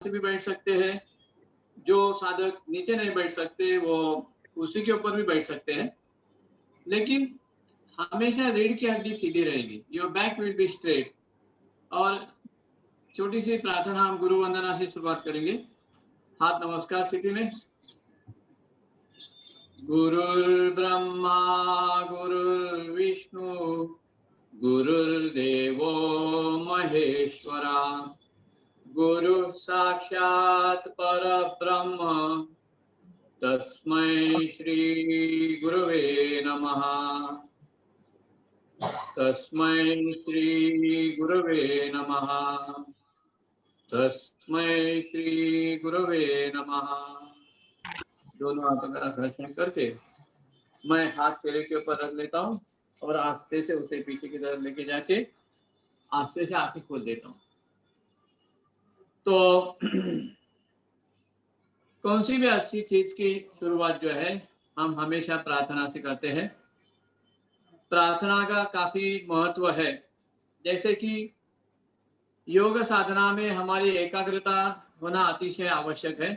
से भी बैठ सकते हैं, जो साधक नीचे नहीं बैठ सकते वो कुर्सी के ऊपर भी बैठ सकते हैं, लेकिन हमेशा रीढ़ की हड्डी सीधी रहेगी, your back will be straight. और छोटी सी प्रार्थना हम गुरु वंदना से शुरुआत करेंगे। हाथ नमस्कार स्थिति में। गुरुर्ब्रह्मा गुरुर्विष्णु गुरुर्देवो महेश्वरा, गुरु साक्षात् परब्रह्म तस्मै श्री गुरुवे नमः। तस्मै श्री गुरुवे नमः। तस्मै श्री गुरुवे नमः। दोनों हाथों का घर्षण करके मैं हाथ चेहरे के ऊपर रख लेता हूँ और आस्ते से उसे पीछे की तरफ लेके जाके आस्ते से आंखें खोल देता हूँ। तो कौन सी भी अच्छी चीज की शुरुआत जो है हम हमेशा प्रार्थना से करते हैं। प्रार्थना का काफी महत्व है। जैसे कि योग साधना में हमारी एकाग्रता होना अतिशय आवश्यक है।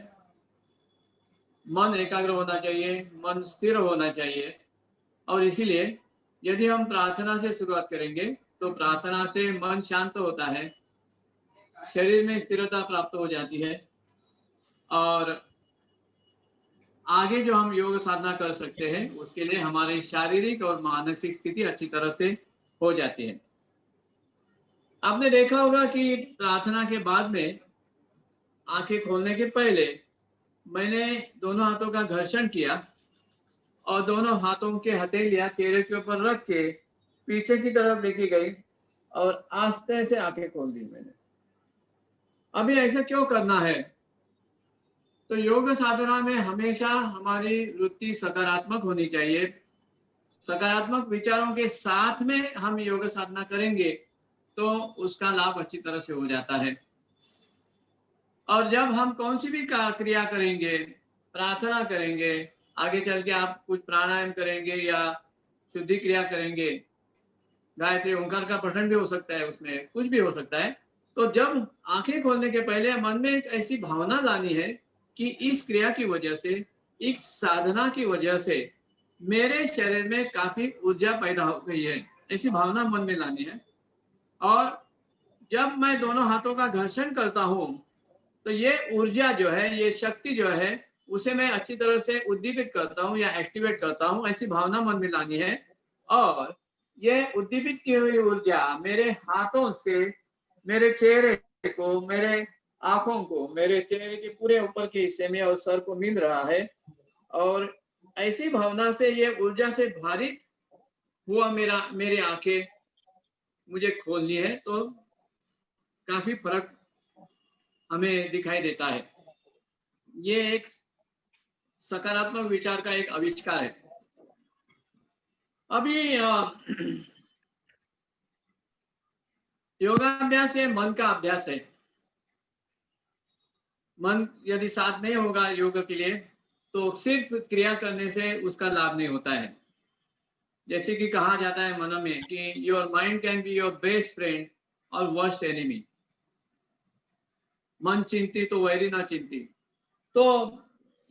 मन एकाग्र होना चाहिए, मन स्थिर होना चाहिए। और इसीलिए यदि हम प्रार्थना से शुरुआत करेंगे तो प्रार्थना से मन शांत होता है, शरीर में स्थिरता प्राप्त हो जाती है और आगे जो हम योग साधना कर सकते हैं उसके लिए हमारी शारीरिक और मानसिक स्थिति अच्छी तरह से हो जाती है। आपने देखा होगा कि प्रार्थना के बाद में आंखें खोलने के पहले मैंने दोनों हाथों का घर्षण किया और दोनों हाथों के हथेलियां चेहरे के ऊपर रख के पीछे की तरफ लेके गई और आस्ते से आंखें खोल दी मैंने। अभी ऐसा क्यों करना है? तो योग साधना में हमेशा हमारी वृत्ति सकारात्मक होनी चाहिए। सकारात्मक विचारों के साथ में हम योग साधना करेंगे तो उसका लाभ अच्छी तरह से हो जाता है। और जब हम कौन सी भी क्रिया करेंगे, प्रार्थना करेंगे, आगे चल के आप कुछ प्राणायाम करेंगे या शुद्धि क्रिया करेंगे, गायत्री ओंकार का पठन भी हो सकता है, उसमें कुछ भी हो सकता है। तो जब आंखें खोलने के पहले मन में एक ऐसी भावना लानी है कि इस क्रिया की वजह से, इस साधना की वजह से मेरे शरीर में काफी ऊर्जा पैदा हो गई है, ऐसी भावना मन में लानी है। और जब मैं दोनों हाथों का घर्षण करता हूं तो ये ऊर्जा जो है, ये शक्ति जो है, उसे मैं अच्छी तरह से उद्दीपित करता हूँ या एक्टिवेट करता हूँ, ऐसी भावना मन में लानी है। और ये उद्दीपित की हुई ऊर्जा मेरे हाथों से मेरे चेहरे को, मेरे आंखों को, मेरे चेहरे के पूरे ऊपर के हिस्से में और सर को मिल रहा है। और ऐसी भावना से ये ऊर्जा से भारित हुआ मेरी आंखें मुझे खोलनी है तो काफी फर्क हमें दिखाई देता है। ये एक सकारात्मक विचार का एक आविष्कार है। अभी योगाभ्यास है, मन का अभ्यास है। मन यदि साथ नहीं होगा योग के लिए तो सिर्फ क्रिया करने से उसका लाभ नहीं होता है। जैसे कि कहा जाता है मन में कि your mind can be your best friend और वर्स्ट एनिमी। मन चिंती तो वैरी ना चिंती। तो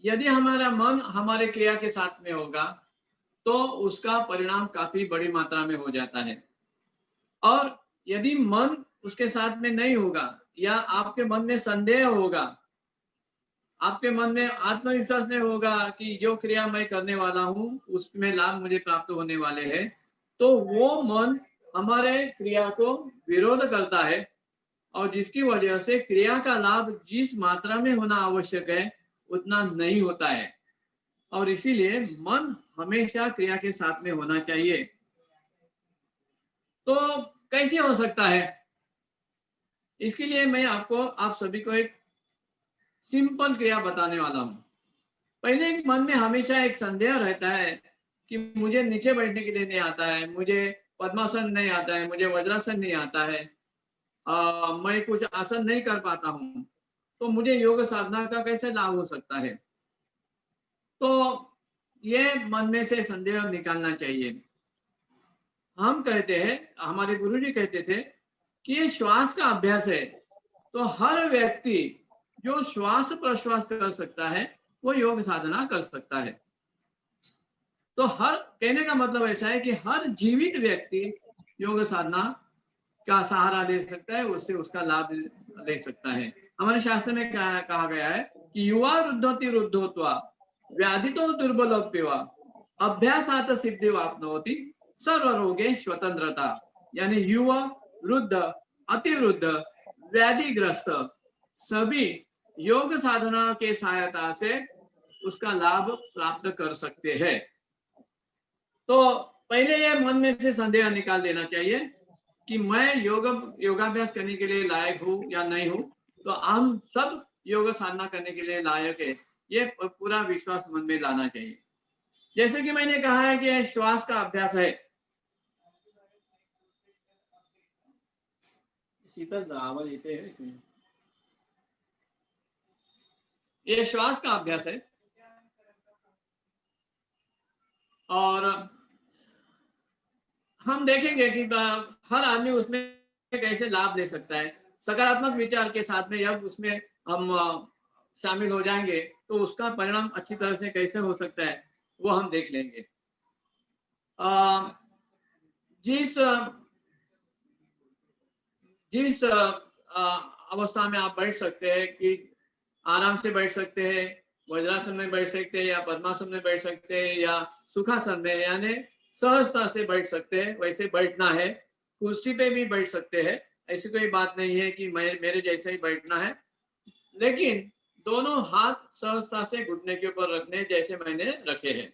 यदि हमारा मन हमारे क्रिया के साथ में होगा तो उसका परिणाम काफी बड़ी मात्रा में हो जाता है। और यदि मन उसके साथ में नहीं होगा या आपके मन में संदेह होगा, आपके मन में आत्मविश्वास नहीं होगा कि जो क्रिया मैं करने वाला हूं उसमें लाभ मुझे प्राप्त होने वाले हैं, तो वो मन हमारे क्रिया को विरोध करता है और जिसकी वजह से क्रिया का लाभ जिस मात्रा में होना आवश्यक है उतना नहीं होता है। और इसीलिए मन हमेशा क्रिया के साथ में होना चाहिए। तो कैसे हो सकता है? इसके लिए मैं आप सभी को एक सिंपल क्रिया बताने वाला हूं। पहले मन में हमेशा एक संदेह रहता है कि मुझे नीचे बैठने के लिए नहीं आता है, मुझे पद्मासन नहीं आता है, मुझे वज्रासन नहीं आता है, मैं कुछ आसन नहीं कर पाता हूं, तो मुझे योग साधना का कैसे लाभ हो सकता है? तो ये मन में से संदेह निकालना चाहिए। हम कहते हैं, हमारे गुरुजी कहते थे कि ये श्वास का अभ्यास है। तो हर व्यक्ति जो श्वास प्रश्वास कर सकता है वो योग साधना कर सकता है। तो हर कहने का मतलब ऐसा है कि हर जीवित व्यक्ति योग साधना का सहारा ले सकता है, उससे उसका लाभ ले सकता है। हमारे शास्त्र में कहा गया है कि युवा वृद्धोति वृद्धोत्वा व्याधितो दुर्बलोप्यवा अभ्यासात सिद्धि वाप्नोति सर्व रोगे स्वतंत्रता। यानी युवा, वृद्ध, अतिवृद्ध, व्याधिग्रस्त सभी योग साधना के सहायता से उसका लाभ प्राप्त कर सकते हैं। तो पहले यह मन में से संदेह निकाल देना चाहिए कि मैं योगाभ्यास करने के लिए लायक हूँ या नहीं हूँ। तो हम सब योग साधना करने के लिए लायक है, ये पूरा विश्वास मन में लाना चाहिए। जैसे कि मैंने कहा है कि श्वास का अभ्यास है। शीतल आवाज येते हैं। ये श्वास का अभ्यास है और हम देखेंगे कि हर आदमी उसमें कैसे लाभ ले सकता है। सकारात्मक विचार के साथ में जब उसमें हम शामिल हो जाएंगे तो उसका परिणाम अच्छी तरह से कैसे हो सकता है वो हम देख लेंगे। जिस जिस अवस्था में आप बैठ सकते हैं कि आराम से बैठ सकते हैं, वज्रासन में बैठ सकते हैं या पद्मासन में बैठ सकते हैं या सुखासन में, यानी सहजता से बैठ सकते हैं, वैसे बैठना है। कुर्सी पे भी बैठ सकते हैं, ऐसी कोई बात नहीं है कि मेरे जैसे ही बैठना है, लेकिन दोनों हाथ सहजता से घुटने के ऊपर रखने जैसे मैंने रखे हैं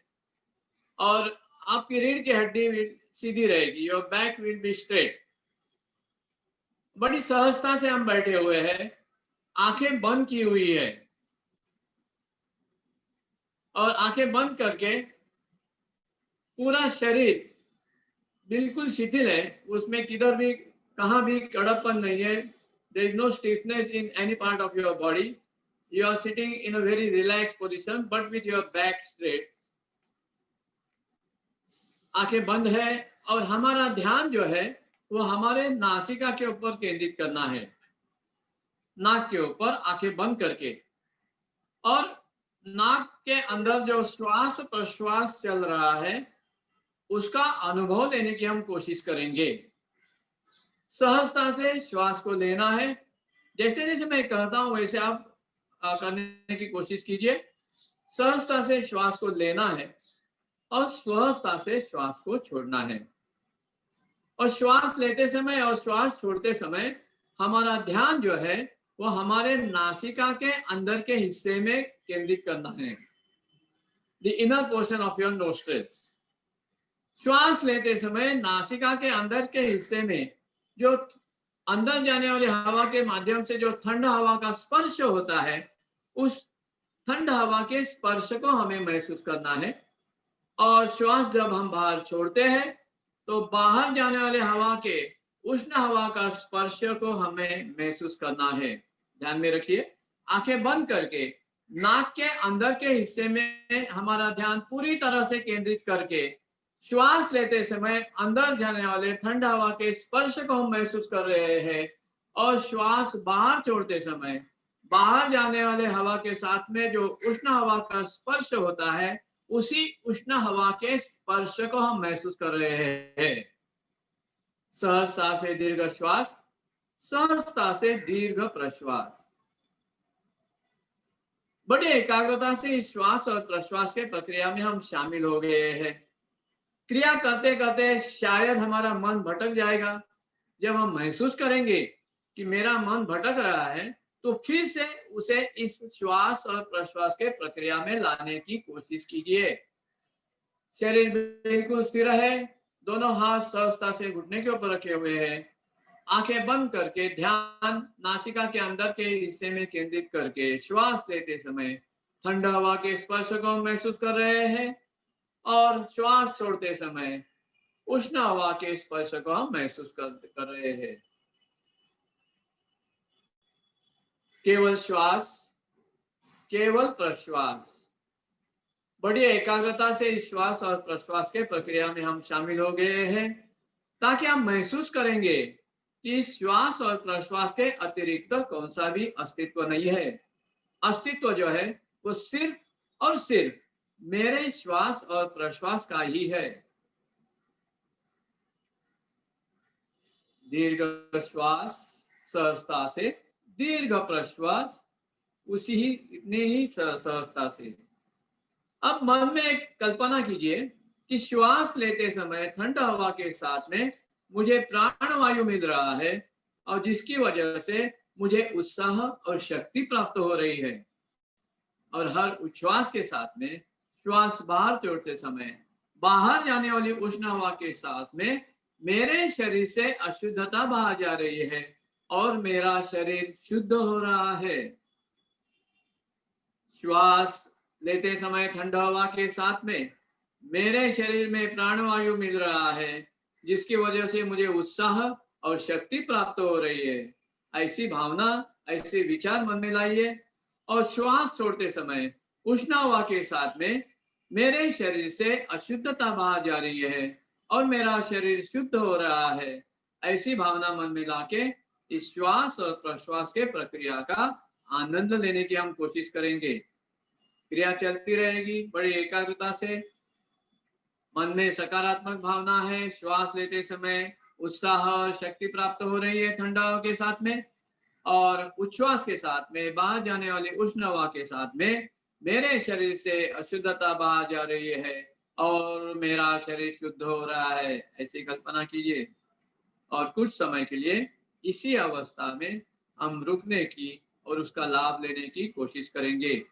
और आपकी रीढ़ की हड्डी सीधी रहेगी, your back will be straight. बड़ी सहजता से हम बैठे हुए हैं, आंखें बंद की हुई है और आंखें बंद करके पूरा शरीर बिल्कुल शिथिल है, उसमें किधर भी कहाँ भी कड़कपन नहीं है। There is no stiffness in any part of your body. You are sitting in a very relax position but with your back straight. आंखें बंद है और हमारा ध्यान जो है वो हमारे नासिका के ऊपर केंद्रित करना है, नाक के ऊपर आंखें बंद करके, और नाक के अंदर जो श्वास प्रश्वास चल रहा है उसका अनुभव लेने की हम कोशिश करेंगे। सहजता से श्वास को लेना है, जैसे जैसे मैं कहता हूं वैसे आप करने की कोशिश कीजिए। सहजता से श्वास को लेना है और सहजता से श्वास को छोड़ना है। और श्वास लेते समय और श्वास छोड़ते समय हमारा ध्यान जो है वो हमारे नासिका के अंदर के हिस्से में केंद्रित करना है, the inner portion of your nostrils. श्वास लेते समय नासिका के अंदर के हिस्से में जो अंदर जाने वाली हवा के माध्यम से जो ठंड हवा का स्पर्श होता है, उस ठंड हवा के स्पर्श को हमें महसूस करना है। और श्वास जब हम बाहर छोड़ते हैं तो बाहर जाने वाले हवा के उष्ण हवा का स्पर्श को हमें महसूस करना है। ध्यान में रखिए, आंखें बंद करके नाक के अंदर के हिस्से में हमारा ध्यान पूरी तरह से केंद्रित करके श्वास लेते समय अंदर जाने वाले ठंड हवा के स्पर्श को हम महसूस कर रहे हैं और श्वास बाहर छोड़ते समय बाहर जाने वाले हवा के साथ में जो उष्ण हवा का स्पर्श होता है उसी उष्ण हवा के स्पर्श को हम महसूस कर रहे हैं। सहजता से दीर्घ श्वास, सहजता से दीर्घ प्रश्वास। बड़ी एकाग्रता से इस श्वास और प्रश्वास के प्रक्रिया में हम शामिल हो गए हैं। क्रिया करते करते शायद हमारा मन भटक जाएगा। जब हम महसूस करेंगे कि मेरा मन भटक रहा है तो फिर से उसे इस श्वास और प्रश्वास के प्रक्रिया में लाने की कोशिश कीजिए। शरीर बिल्कुल स्थिर है, दोनों हाथ सहजता से घुटने के ऊपर रखे हुए हैं। आंखें बंद करके ध्यान नासिका के अंदर के हिस्से में केंद्रित करके श्वास लेते समय ठंडा हवा के स्पर्श को महसूस कर रहे हैं और श्वास छोड़ते समय उष्ण हवा के स्पर्श को हम महसूस कर रहे हैं। केवल श्वास, केवल प्रश्वास। बड़ी एकाग्रता से श्वास और प्रश्वास के प्रक्रिया में हम शामिल हो गए हैं ताकि हम महसूस करेंगे कि श्वास और प्रश्वास के अतिरिक्त कौन सा भी अस्तित्व नहीं है। अस्तित्व जो है वो सिर्फ और सिर्फ मेरे श्वास और प्रश्वास का ही है। दीर्घ श्वास सहजता से, दीर्घ प्रश्वास उसी ही इतने ही सहजता से। अब मन में एक कल्पना कीजिए कि श्वास लेते समय ठंडा हवा के साथ में मुझे प्राणवायु मिल रहा है और जिसकी वजह से मुझे उत्साह और शक्ति प्राप्त हो रही है। और हर उच्छ्वास के साथ में श्वास बाहर छोड़ते समय बाहर जाने वाली उष्ण हवा के साथ में मेरे शरीर से अशुद्धता बाहर जा रही है और मेरा शरीर शुद्ध हो रहा है। श्वास लेते समय ठंडा हवा के साथ में मेरे शरीर में प्राणवायु मिल रहा है जिसकी वजह से मुझे उत्साह और शक्ति प्राप्त हो रही है। ऐसी भावना, ऐसे विचार मन में लाइए और श्वास छोड़ते समय उष्ण हवा के साथ में मेरे शरीर से अशुद्धता बाहर जा रही है और मेरा शरीर शुद्ध हो रहा है। ऐसी भावना मन में लाके इस श्वास और प्रश्वास के प्रक्रिया का आनंद लेने की हम कोशिश करेंगे। क्रिया चलती रहेगी बड़ी एकाग्रता से। मन में सकारात्मक भावना है, श्वास लेते समय उत्साह और शक्ति प्राप्त हो रही है ठंडा हवा के साथ में, और उच्छ्वास के साथ में बाहर जाने वाली उष्ण हवा के साथ में मेरे शरीर से अशुद्धता बाहर जा रही है और मेरा शरीर शुद्ध हो रहा है। ऐसी कल्पना कीजिए और कुछ समय के लिए इसी अवस्था में हम रुकने की और उसका लाभ लेने की कोशिश करेंगे।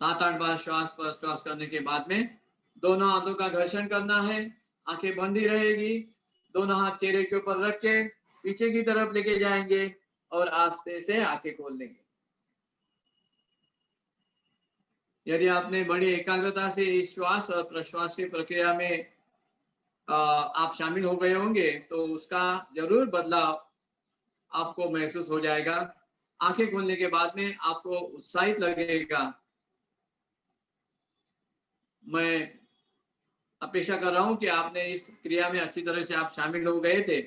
सात आठ बार श्वास पर श्वास करने के बाद में दोनों हाथों का घर्षण करना है। आंखें बंदी रहेगी, दोनों हाथ चेहरे के ऊपर रख के पीछे की तरफ लेके जाएंगे और आस्ते से आंखें खोल लेंगे। यदि आपने बड़ी एकाग्रता से इस श्वास और प्रश्वास की प्रक्रिया में आप शामिल हो गए होंगे तो उसका जरूर बदलाव आपको महसूस हो जाएगा। आंखें खोलने के बाद में आपको उत्साहित लगेगा। मैं अपेक्षा कर रहा हूं कि आपने इस क्रिया में अच्छी तरह से आप शामिल हो गए थे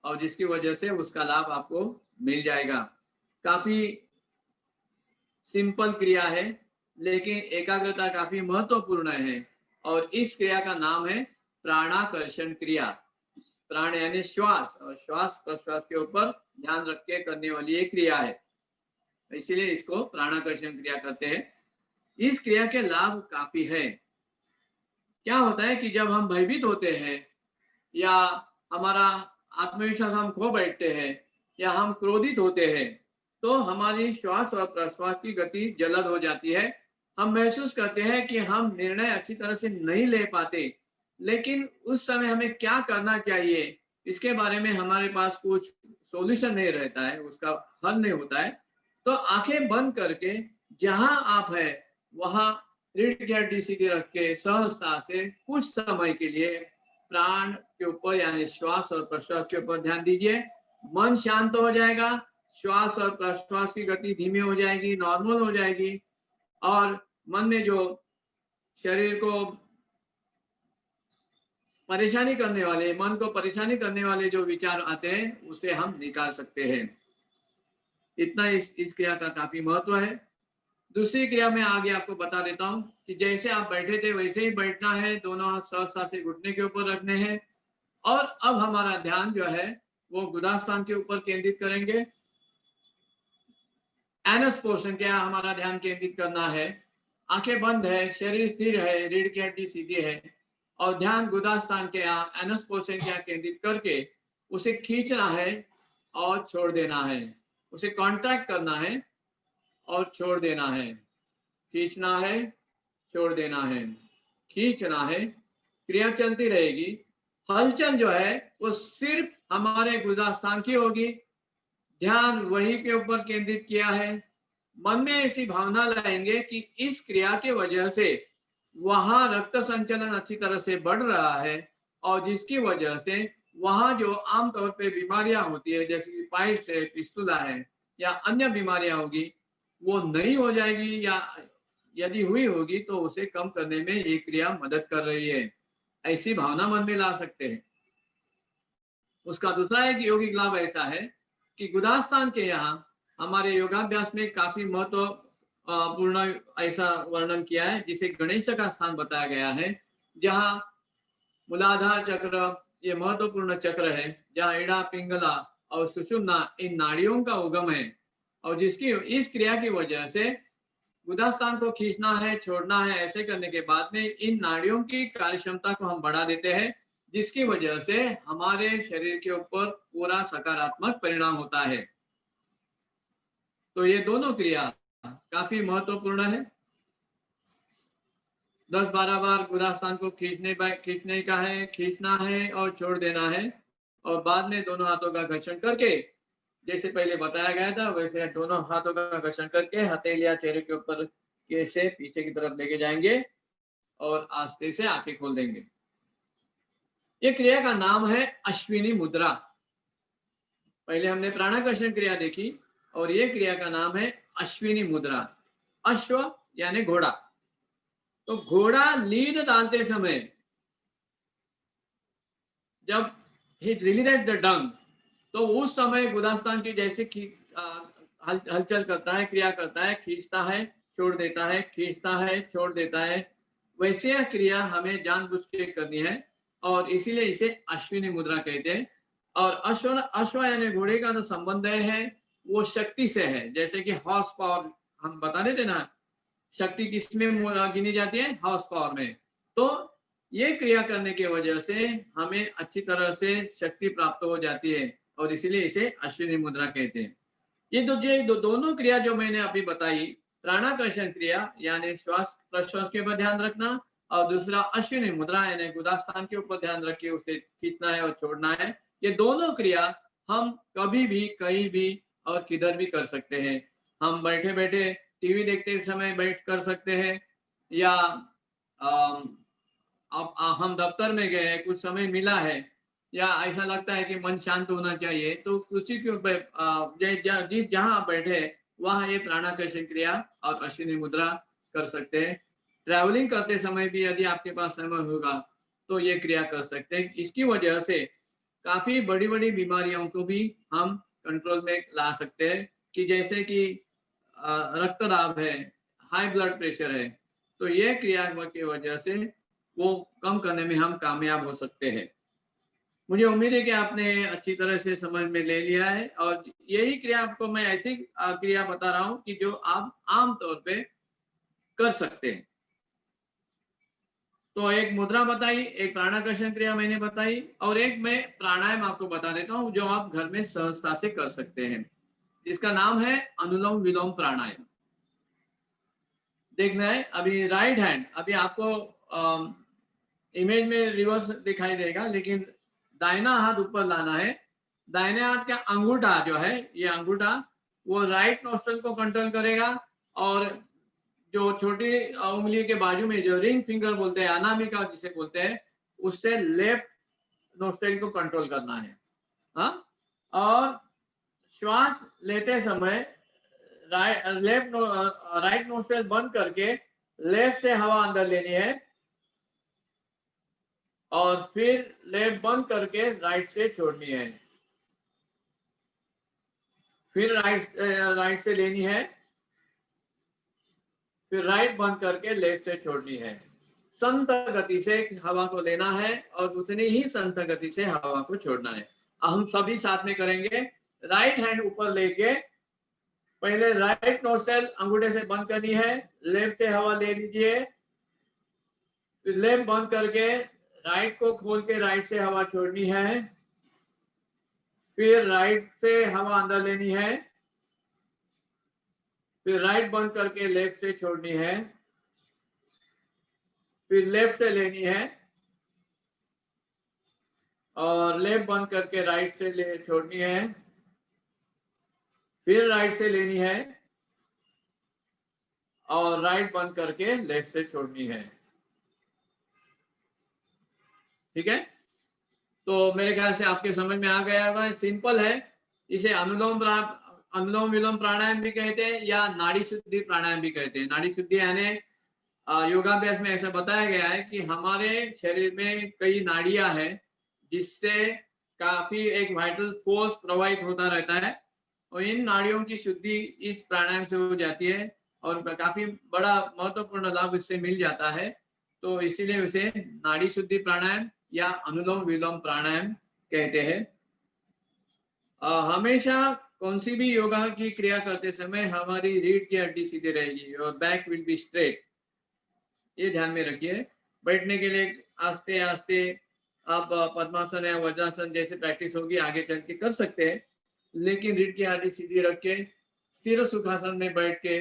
और जिसकी वजह से उसका लाभ आपको मिल जाएगा। काफी सिंपल क्रिया है लेकिन एकाग्रता काफी महत्वपूर्ण है और इस क्रिया का नाम है प्राणाकर्षण क्रिया। प्राण यानी श्वास और श्वास प्रश्वास के ऊपर ध्यान रख के करने वाली एक क्रिया है, इसीलिए इसको प्राणाकर्षण क्रिया कहते हैं। इस क्रिया के लाभ काफी है। क्या होता है कि जब हम भयभीत होते हैं या हमारा आत्मविश्वास हम खो बैठते हैं या हम क्रोधित होते हैं तो हमारी श्वास और प्रश्वास की गति जल्द हो जाती है। हम महसूस करते हैं कि हम निर्णय अच्छी तरह से नहीं ले पाते, लेकिन उस समय हमें क्या करना चाहिए इसके बारे में हमारे पास कुछ सॉल्यूशन नहीं रहता है, उसका हल नहीं होता है। तो आंखें बंद करके जहां आप है वहां रीढ़ की हड्डी सीधी रख के सहजता से कुछ समय के लिए प्राण के ऊपर यानी श्वास और प्रश्वास के ऊपर ध्यान दीजिए। मन शांत हो जाएगा, श्वास और प्रश्वास की गति धीमी हो जाएगी, नॉर्मल हो जाएगी और मन में जो शरीर को परेशानी करने वाले, मन को परेशानी करने वाले जो विचार आते हैं उसे हम निकाल सकते हैं। इतना इस क्रिया का काफी महत्व है। दूसरी क्रिया में आगे आपको बता देता हूं कि जैसे आप बैठे थे वैसे ही बैठना है, दोनों हाथ सहजता से घुटने के ऊपर रखने हैं और अब हमारा ध्यान जो है वो गुदास्थान के ऊपर केंद्रित करेंगे। एनस पोर्शन क्या हमारा ध्यान केंद्रित करना है। आंखें बंद है, शरीर स्थिर है, रीढ़ की हड्डी सीधी है और ध्यान गुदास्थान के यहाँ एनस पोर्शन क्या केंद्रित करके उसे खींचना है और छोड़ देना है। उसे कॉन्ट्रैक्ट करना है और छोड़ देना है, खींचना है, छोड़ देना है, खींचना है। क्रिया चलती रहेगी। हलचल जो है वो सिर्फ हमारे गुदास्थान की होगी। ध्यान वही के ऊपर केंद्रित किया है। मन में ऐसी भावना लाएंगे कि इस क्रिया के वजह से वहां रक्त संचलन अच्छी तरह से बढ़ रहा है और जिसकी वजह से वहां जो आमतौर पे बीमारियां होती है जैसे कि पाइल्स है, फिस्टुला है या अन्य बीमारियां होगी वो नहीं हो जाएगी या यदि हुई होगी तो उसे कम करने में ये क्रिया मदद कर रही है, ऐसी भावना मन में ला सकते हैं। उसका दूसरा एक यौगिक लाभ ऐसा है कि गुदास्थान के यहाँ हमारे योगाभ्यास में काफी महत्व पूर्ण ऐसा वर्णन किया है, जिसे गणेश का स्थान बताया गया है, जहाँ मूलाधार चक्र ये महत्वपूर्ण चक्र है, जहाँ इड़ा पिंगला और सुषुम्ना इन नाड़ियों का उगम है, और जिसकी इस क्रिया की वजह से गुदास्थान को खींचना है, छोड़ना है, ऐसे करने के बाद में इन नाड़ियों की कार्य क्षमता को हम बढ़ा देते हैं, जिसकी वजह से हमारे शरीर के ऊपर पूरा सकारात्मक परिणाम होता है। तो ये दोनों क्रिया काफी महत्वपूर्ण है। 10-12 बार गुदास्थान को खींचने का है, खींचना है और छोड़ देना है, और बाद में दोनों हाथों का घर्षण करके, जैसे पहले बताया गया था वैसे दोनों हाथों का घर्षण करके हथेलियां चेहरे के ऊपर के से पीछे की तरफ लेके जाएंगे और आस्ते से आंखें खोल देंगे। ये क्रिया का नाम है अश्विनी मुद्रा। पहले हमने प्राणाकर्षण क्रिया देखी और ये क्रिया का नाम है अश्विनी मुद्रा। अश्व यानी घोड़ा, तो घोड़ा लीद डालते समय जब ही रिलीज द डंग, तो उस समय गुदास्थान की जैसे हलचल करता है, क्रिया करता है, खींचता है, छोड़ देता है, खींचता है, छोड़ देता है, वैसे यह क्रिया हमें जानबूझ के करनी है, और इसीलिए इसे अश्विनी मुद्रा कहते हैं। और अश्व यानी घोड़े का जो संबंध है वो शक्ति से है, जैसे कि हॉर्स पावर हम बता देते ना, शक्ति किसमें गिनी जाती है? हॉर्स पावर में। तो ये क्रिया करने की वजह से हमें अच्छी तरह से शक्ति प्राप्त हो जाती है, और इसीलिए इसे अश्विनी मुद्रा कहते हैं। ये दोनों क्रिया जो मैंने अभी बताई, प्राणाकर्षण क्रिया यानी श्वास प्रश्वास के ऊपर ध्यान रखना, और दूसरा अश्विनी मुद्रा यानी गुदास्थान के ऊपर ध्यान रख के उसे खींचना है और छोड़ना है, ये दोनों क्रिया हम कभी भी कहीं भी और किधर भी कर सकते हैं। हम बैठे बैठे टीवी देखते समय बैठ कर सकते हैं, या अब हम दफ्तर में गए, कुछ समय मिला है, या ऐसा लगता है कि मन शांत होना चाहिए, तो उसी के ऊपर जिस जहां आप बैठे वहां ये प्राणाकर्षण क्रिया और अश्विनी मुद्रा कर सकते हैं। ट्रैवलिंग करते समय भी यदि आपके पास समय होगा तो ये क्रिया कर सकते हैं। इसकी वजह से काफी बड़ी बड़ी बीमारियों को भी हम कंट्रोल में ला सकते हैं, कि जैसे कि रक्तदाब है, हाई ब्लड प्रेशर है, तो ये क्रिया की वजह से वो कम करने में हम कामयाब हो सकते हैं। मुझे उम्मीद है कि आपने अच्छी तरह से समझ में ले लिया है, और यही क्रिया आपको मैं ऐसी क्रिया बता रहा हूं कि जो आप आम तौर पे कर सकते हैं। तो एक मुद्रा बताई, एक प्राणाकर्षण क्रिया मैंने बताई, और एक मैं प्राणायाम आपको बता देता हूं जो आप घर में सहजता से कर सकते हैं, जिसका नाम है अनुलोम विलोम प्राणायाम। देखना है अभी राइट हैंड, अभी आपको इमेज में रिवर्स दिखाई देगा, लेकिन दाहिना हाथ ऊपर लाना है। दाहिने हाथ का अंगूठा जो है, ये अंगूठा वो राइट नोस्ट्रल को कंट्रोल करेगा, और जो छोटी उंगली के बाजू में जो रिंग फिंगर बोलते हैं, अनामिका जिसे बोलते हैं, उससे लेफ्ट नोस्ट्रल को कंट्रोल करना है। हाँ, और श्वास लेते समय राइट नोस्ट्रल बंद करके लेफ्ट से हवा अंदर लेनी है, और फिर लेफ्ट बंद करके राइट से छोड़नी है, फिर राइट से लेनी है, फिर राइट बंद करके लेफ्ट से छोड़नी है। संत गति से हवा को लेना है और उतनी ही संत गति से हवा को छोड़ना है। हम सभी साथ में करेंगे। राइट हैंड ऊपर लेके पहले राइट नोस्ट्रल अंगूठे से बंद करनी है, लेफ्ट से हवा ले लीजिए, फिर लेफ्ट बंद करके राइट को खोल के राइट से हवा छोड़नी है, फिर राइट से हवा अंदर लेनी है, फिर राइट बंद करके लेफ्ट से छोड़नी है, फिर लेफ्ट से लेनी है, और लेफ्ट बंद करके राइट से छोड़नी है, फिर राइट से लेनी है, और राइट बंद करके लेफ्ट से छोड़नी है। ठीक है, तो मेरे ख्याल से आपके समझ में आ गया होगा। सिंपल है, इसे अनुलोम विलोम प्राणायाम भी कहते हैं, या नाड़ी शुद्धि प्राणायाम भी कहते हैं। नाड़ी शुद्धि यानी योगाभ्यास में ऐसा बताया गया है कि हमारे शरीर में कई नाड़ियां हैं जिससे काफी एक वाइटल फोर्स प्रोवाइड होता रहता है और इन नाड़ियों की शुद्धि इस प्राणायाम से हो जाती है और काफी बड़ा महत्वपूर्ण लाभ इससे मिल जाता है। तो इसीलिए उसे नाड़ी शुद्धि प्राणायाम या अनुलोम विलोम प्राणायाम कहते हैं। हमेशा कौन सी भी योगा की क्रिया करते समय हमारी रीढ़ की हड्डी सीधी रहेगी और बैक विल बी स्ट्रेट, ये ध्यान में रखिए। बैठने के लिए आस्ते आस्ते आप पद्मासन या वज्रासन जैसे प्रैक्टिस होगी आगे चल के कर सकते हैं, लेकिन रीढ़ की हड्डी सीधी रख के स्थिर सुखासन में बैठ के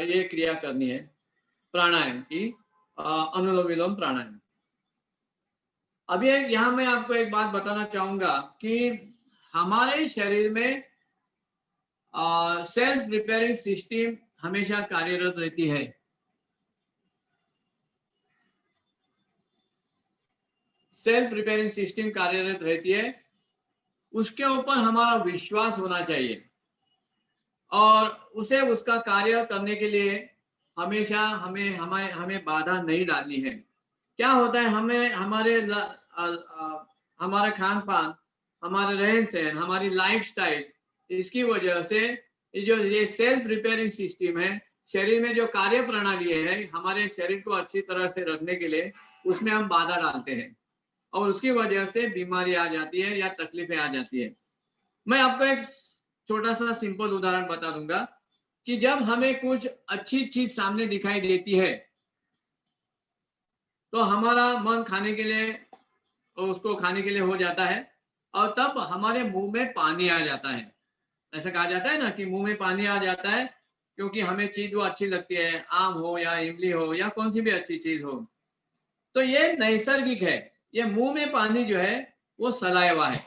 ये क्रिया करनी है प्राणायाम की, अनुलोम विलोम प्राणायाम। अभी यहाँ मैं आपको एक बात बताना चाहूंगा कि हमारे शरीर में सेल्फ रिपेयरिंग सिस्टम हमेशा कार्यरत रहती है। सेल्फ रिपेयरिंग सिस्टम कार्यरत रहती है, उसके ऊपर हमारा विश्वास होना चाहिए और उसे उसका कार्य करने के लिए हमेशा हमें बाधा नहीं डालनी है। क्या होता है, हमें हमारा खान पान, हमारे रहन सहन, हमारी लाइफस्टाइल, इसकी वजह से ये सेल्फ रिपेयरिंग सिस्टम है, शरीर में जो कार्य प्रणाली है हमारे शरीर को अच्छी तरह से रखने के लिए, उसमें हम बाधा डालते हैं और उसकी वजह से बीमारी आ जाती है या तकलीफें आ जाती है। मैं आपको एक छोटा सा सिंपल उदाहरण बता दूंगा कि जब हमें कुछ अच्छी चीज सामने दिखाई देती है तो हमारा मन खाने के लिए, उसको खाने के लिए हो जाता है और तब हमारे मुंह में पानी आ जाता है। ऐसा कहा जाता है ना कि मुंह में पानी आ जाता है क्योंकि हमें चीज वो अच्छी लगती है, आम हो या इमली हो या कौन सी भी अच्छी चीज हो। तो ये नैसर्गिक है। ये मुंह में पानी जो है वो सलाइवा है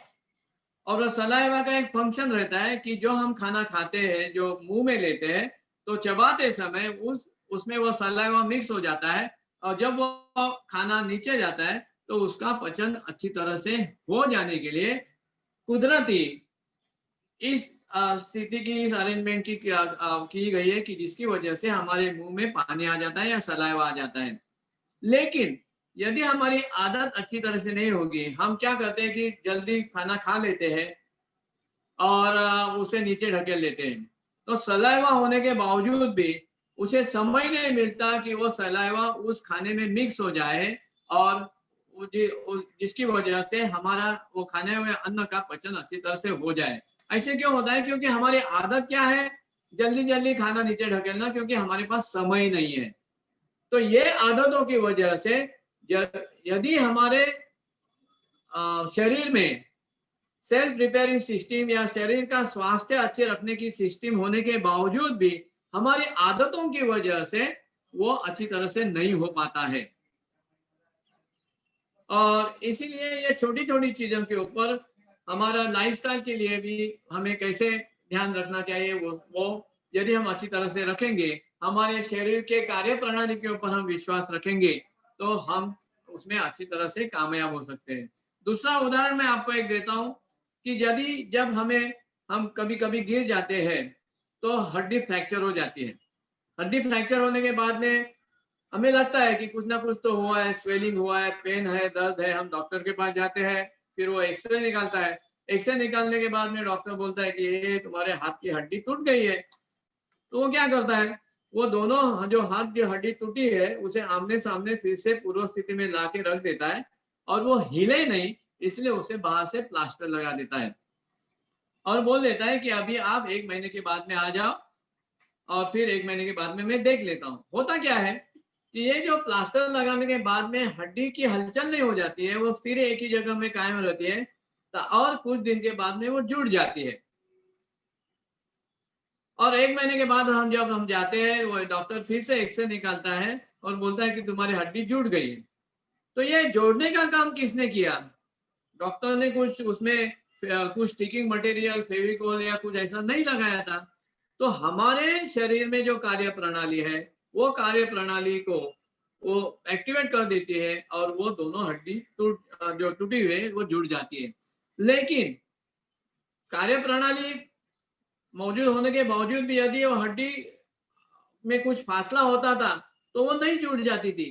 और वो सलाइवा का एक फंक्शन रहता है कि जो हम खाना खाते हैं, जो मुंह में लेते हैं, तो चबाते समय उसमें वो सलाइवा मिक्स हो जाता है और जब वो खाना नीचे जाता है तो उसका पचन अच्छी तरह से हो जाने के लिए कुदरती इस स्थिति की, इस अरेंजमेंट की गई है कि जिसकी वजह से हमारे मुंह में पानी आ जाता है या सलाइवा आ जाता है। लेकिन यदि हमारी आदत अच्छी तरह से नहीं होगी, हम क्या करते हैं कि जल्दी खाना खा लेते हैं और उसे नीचे ढकेल लेते हैं, तो सलाइवा होने के बावजूद भी उसे समय नहीं मिलता कि वो सलाइवा उस खाने में मिक्स हो जाए और जिसकी वजह से हमारा वो खाने हुए अन्न का पचन अच्छी तरह से हो जाए। ऐसे क्यों होता है? क्योंकि हमारी आदत क्या है, जल्दी जल्दी खाना नीचे ढकेलना, क्योंकि हमारे पास समय नहीं है। तो ये आदतों की वजह से यदि हमारे शरीर में सेल्फ रिपेयरिंग सिस्टम या शरीर का स्वास्थ्य अच्छे रखने की सिस्टम होने के बावजूद भी हमारी आदतों की वजह से वो अच्छी तरह से नहीं हो पाता है। और इसीलिए ये छोटी छोटी चीजों के ऊपर हमारा लाइफस्टाइल के लिए भी हमें कैसे ध्यान रखना चाहिए, वो यदि हम अच्छी तरह से रखेंगे, हमारे शरीर के कार्य प्रणाली के ऊपर हम विश्वास रखेंगे, तो हम उसमें अच्छी तरह से कामयाब हो सकते हैं। दूसरा उदाहरण मैं आपको एक देता हूँ कि जब हम कभी कभी गिर जाते हैं तो हड्डी फ्रैक्चर हो जाती है। हड्डी फ्रैक्चर होने के बाद में हमें लगता है कि कुछ ना कुछ तो हुआ है, स्वेलिंग हुआ है, पेन है, दर्द है। हम डॉक्टर के पास जाते हैं, फिर वो एक्सरे निकालता है। एक्सरे निकालने के बाद में डॉक्टर बोलता है कि ये तुम्हारे हाथ की हड्डी टूट गई है। तो वो क्या करता है, वो दोनों जो हाथ की हड्डी टूटी है उसे आमने सामने फिर से पूर्व स्थिति में ला के रख देता है और वो हिले नहीं, इसलिए उसे बाहर से प्लास्टर लगा देता है और बोल देता है कि अभी आप 1 महीने के बाद में आ जाओ और फिर 1 महीने के बाद में मैं देख लेता हूँ। होता क्या है कि ये जो प्लास्टर लगाने के बाद में हड्डी की हलचल नहीं हो जाती है, वो स्थिर एक ही जगह में कायम रहती है और कुछ दिन के बाद में वो जुड़ जाती है। और 1 महीने के बाद जब हम जाते हैं, वो डॉक्टर फिर से एक्सरे निकालता है और बोलता है कि तुम्हारी हड्डी जुड़ गई है। तो ये जोड़ने का काम किसने किया? डॉक्टर ने कुछ उसमें कुछ स्टिकिंग मटेरियल, फेविकोल या कुछ ऐसा नहीं लगाया था। तो हमारे शरीर में जो कार्य प्रणाली है, वो कार्य प्रणाली को वो एक्टिवेट कर देती है और वो दोनों हड्डी जो टूटी हुई है वो जुड़ जाती है। लेकिन कार्य प्रणाली मौजूद होने के बावजूद भी यदि वो हड्डी में कुछ फासला होता था तो वो नहीं जुड़ जाती थी।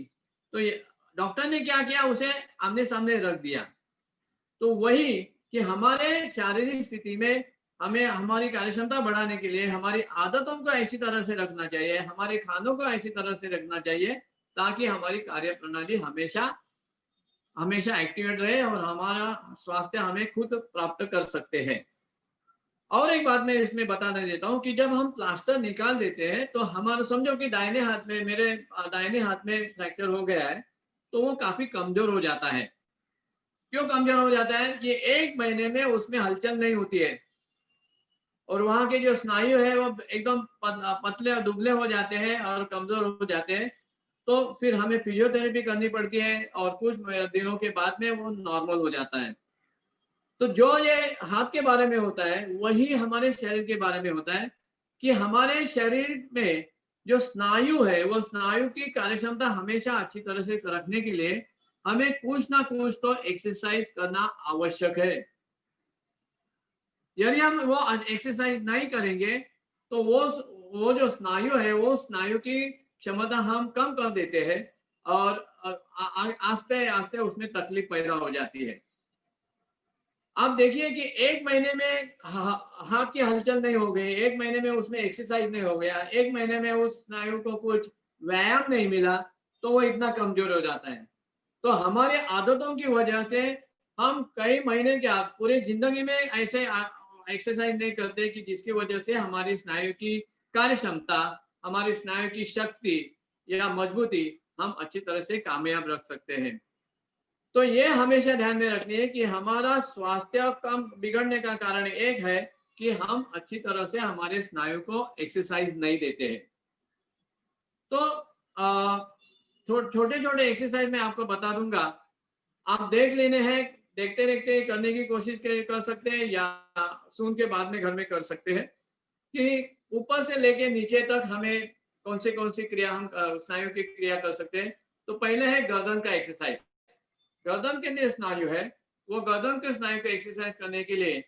तो ये डॉक्टर ने क्या किया, उसे आमने सामने रख दिया। तो वही कि हमारे शारीरिक स्थिति में हमें हमारी कार्यक्षमता बढ़ाने के लिए हमारी आदतों को ऐसी तरह से रखना चाहिए, हमारे खानों को ऐसी तरह से रखना चाहिए ताकि हमारी कार्य प्रणाली हमेशा हमेशा एक्टिवेट रहे और हमारा स्वास्थ्य हमें खुद प्राप्त कर सकते हैं। और एक बात मैं इसमें बताने देता हूँ कि जब हम प्लास्टर निकाल देते हैं तो हमारा, समझो कि दाहिने हाथ में, मेरे दाहिने हाथ में फ्रैक्चर हो गया है, तो वो काफी कमजोर हो जाता है। क्यों कमजोर हो जाता है कि 1 महीने में उसमें हलचल नहीं होती है और वहां के जो स्नायु है वो एकदम पतले और दुबले हो जाते हैं और कमजोर हो जाते हैं। तो फिर हमें फिजियोथेरेपी करनी पड़ती है और कुछ दिनों के बाद में वो नॉर्मल हो जाता है। तो जो ये हाथ के बारे में होता है वही हमारे शरीर के बारे में होता है कि हमारे शरीर में जो स्नायु है वो स्नायु की कार्यक्षमता हमेशा अच्छी तरह से रखने के लिए हमें कुछ ना कुछ तो एक्सरसाइज करना आवश्यक है। यदि हम वो एक्सरसाइज नहीं करेंगे तो वो जो स्नायु है वो स्नायु की क्षमता हम कम कर देते हैं और आस्ते आस्ते उसमें तकलीफ पैदा हो जाती है। आप देखिए कि 1 महीने में हाथ की हलचल नहीं हो गई, 1 महीने में उसमें एक्सरसाइज नहीं हो गया, 1 महीने में उस स्नायु को कुछ व्यायाम नहीं मिला, तो वो इतना कमजोर हो जाता है। तो हमारे आदतों की वजह से हम कई महीने क्या पूरी जिंदगी में ऐसे एक्सरसाइज नहीं करते कि जिसकी वजह से हमारी स्नायु की कार्य क्षमता, हमारी स्नायु की शक्ति या मजबूती हम अच्छी तरह से कामयाब रख सकते हैं। तो ये हमेशा ध्यान में रखनी है कि हमारा स्वास्थ्य कम बिगड़ने का कारण एक है कि हम अच्छी तरह से हमारे स्नायु को एक्सरसाइज नहीं देते हैं। तो छोटे छोटे एक्सरसाइज मैं आपको बता दूंगा, आप देख लेने हैं, देखते देखते करने की कोशिश कर सकते हैं या सुन के बाद में घर में कर सकते हैं कि ऊपर से लेके नीचे तक हमें कौन सी क्रिया हम स्नायु की क्रिया कर सकते हैं। तो पहले है गर्दन का एक्सरसाइज। गर्दन के जो स्नायु है वो गर्दन के स्नायु को एक्सरसाइज करने के लिए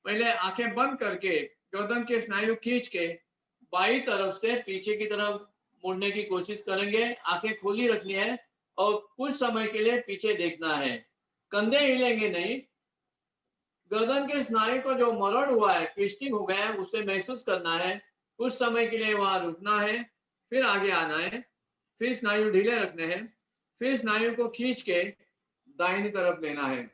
पहले आंखें बंद करके गर्दन के स्नायु खींच के बाई तरफ से पीछे की तरफ मुड़ने की कोशिश करेंगे। आंखें खुली रखनी है और कुछ समय के लिए पीछे देखना है, कंधे हिलेंगे नहीं। गर्दन के स्नायु को जो मरोड़ हुआ है, ट्विस्टिंग हो गया है, उसे महसूस करना है। कुछ समय के लिए वहां रुकना है, फिर आगे आना है, फिर स्नायु ढीले रखने हैं, फिर स्नायु को खींच के दाहिनी तरफ लेना है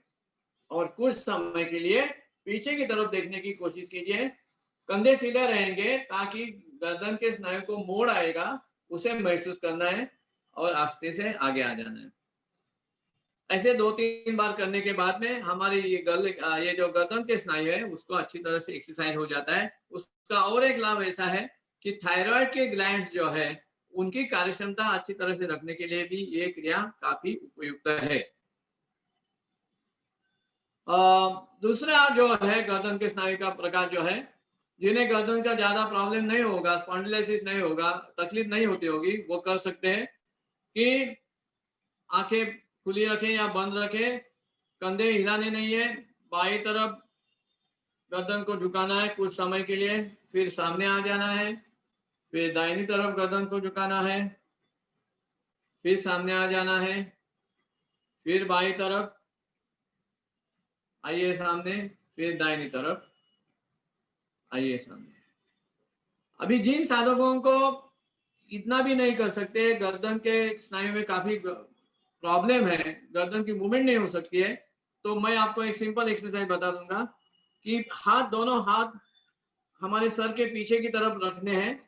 और कुछ समय के लिए पीछे की तरफ देखने की कोशिश कीजिए। कंधे सीधे रहेंगे ताकि गर्दन के स्नायु को मोड़ आएगा, उसे महसूस करना है और आस्ते से आगे आ जाना है। ऐसे 2-3 बार करने के बाद में हमारी ये जो गर्दन के स्नायु है उसको अच्छी तरह से एक्सरसाइज हो जाता है। उसका और एक लाभ ऐसा है कि थायराइड के ग्लैंड्स जो है उनकी कार्यक्षमता अच्छी तरह से रखने के लिए भी ये क्रिया काफी उपयुक्त है। दूसरा जो है गर्दन के स्नायु का प्रकार जो है, जिन्हें गर्दन का ज्यादा प्रॉब्लम नहीं होगा, स्पॉन्डिलोसिस नहीं होगा, तकलीफ नहीं होती होगी, वो कर सकते हैं कि आंखें खुली रखें या बंद रखें, कंधे हिलाने नहीं है, बाई तरफ गर्दन को झुकाना है कुछ समय के लिए, फिर सामने आ जाना है, फिर दाहिनी तरफ गर्दन को झुकाना है, फिर सामने आ जाना है, फिर बाई तरफ आइए सामने, फिर दाहिनी तरफ आइए सामने। अभी जिन साधकों को इतना भी नहीं कर सकते, गर्दन के स्नायु में काफी प्रॉब्लम है, गर्दन की मूवमेंट नहीं हो सकती है, तो मैं आपको एक सिंपल एक्सरसाइज बता दूंगा कि दोनों हाथ हमारे सर के पीछे की तरफ रखने हैं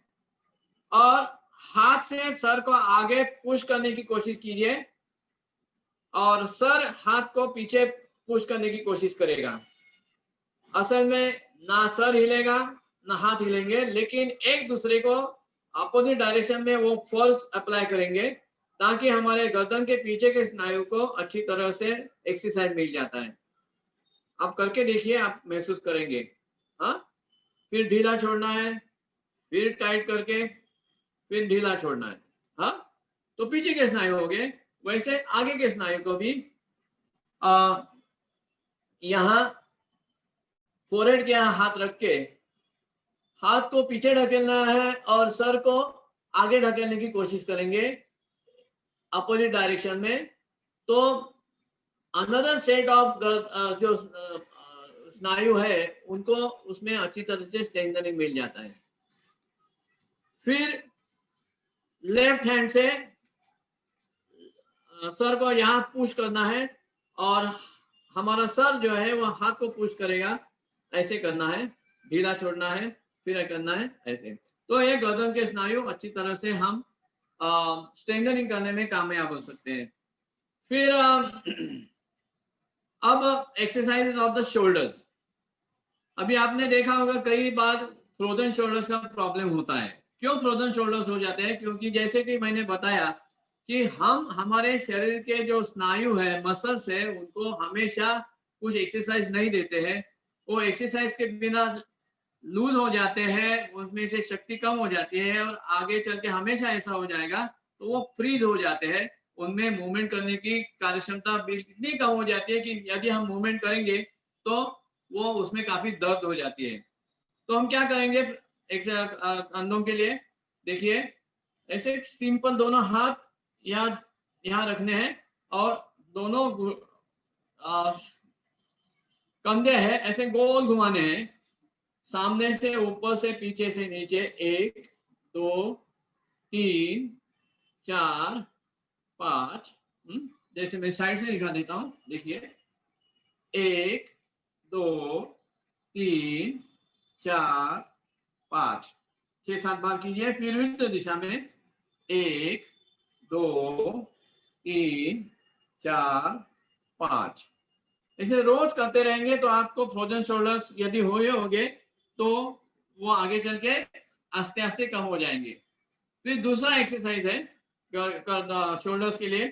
और हाथ से सर को आगे पुश करने की कोशिश कीजिए और सर हाथ को पीछे पुश करने की कोशिश करेगा। असल में ना सर हिलेगा ना हाथ हिलेंगे, लेकिन एक दूसरे को अपोजिट डायरेक्शन में वो फोर्स अप्लाई करेंगे ताकि हमारे गर्दन के पीछे के स्नायु को अच्छी तरह से एक्सरसाइज मिल जाता है। आप करके देखिए, आप महसूस करेंगे। हाँ, फिर ढीला छोड़ना है, फिर टाइट करके, फिर ढीला छोड़ना है। हाँ, तो पीछे के स्नायु हो गए, वैसे आगे के स्नायु को भी यहाँ फोरहेड के यहाँ हाथ रख के हाथ को पीछे ढकेलना है और सर को आगे ढकेलने की कोशिश करेंगे अपोजिट डायरेक्शन में, तो अनदर सेट ऑफ जो स्नायु है उनको उसमें अच्छी तरह से स्ट्रेंथनिंग मिल जाता है। फिर लेफ्ट हैंड से सर को यहाँ पुश करना है और हमारा सर जो है वह हाथ को पुश करेगा, ऐसे करना है, ढीला छोड़ना है, फिर करना है ऐसे। तो ये गर्दन के स्नायु अच्छी तरह से हम स्ट्रेंथनिंग करने में कामयाब हो सकते हैं। फिर अब एक्सरसाइज ऑफ द शोल्डर्स। अभी आपने देखा होगा कई बार फ्रोजन शोल्डर्स का प्रॉब्लम होता है। क्यों फ्रोजन शोल्डर्स हो जाते हैं? क्योंकि जैसे कि मैंने बताया कि हम हमारे शरीर के जो स्नायु है, मसल्स है, उनको हमेशा कुछ एक्सरसाइज नहीं देते हैं। वो एक्सरसाइज के बिना लूज हो जाते हैं, उसमें से शक्ति कम हो जाती है और आगे चल के हमेशा ऐसा हो जाएगा, तो वो फ्रीज हो जाते हैं। उनमें मूवमेंट करने की कार्य क्षमता इतनी कम हो जाती है कि यदि हम मूवमेंट करेंगे तो वो उसमें काफी दर्द हो जाती है। तो हम क्या करेंगे अंदों के लिए? देखिए, ऐसे सिंपल दोनों हाथ यहाँ रखने हैं और दोनों कंधे हैं ऐसे गोल घुमाने हैं, सामने से ऊपर से पीछे से नीचे। 1 2 3 4 5। जैसे मैं साइड से दिखा देता हूं, देखिए 1 2 3 4 5, 6-7 बार कीजिए। फिर विरुद्ध दिशा में 1 2 3 4 5। इसे रोज करते रहेंगे तो आपको फ्रोजन शोल्डर्स यदि हुए होंगे तो वो आगे चल के आस्ते आस्ते कम हो जाएंगे। फिर दूसरा एक्सरसाइज है शोल्डर्स के लिए।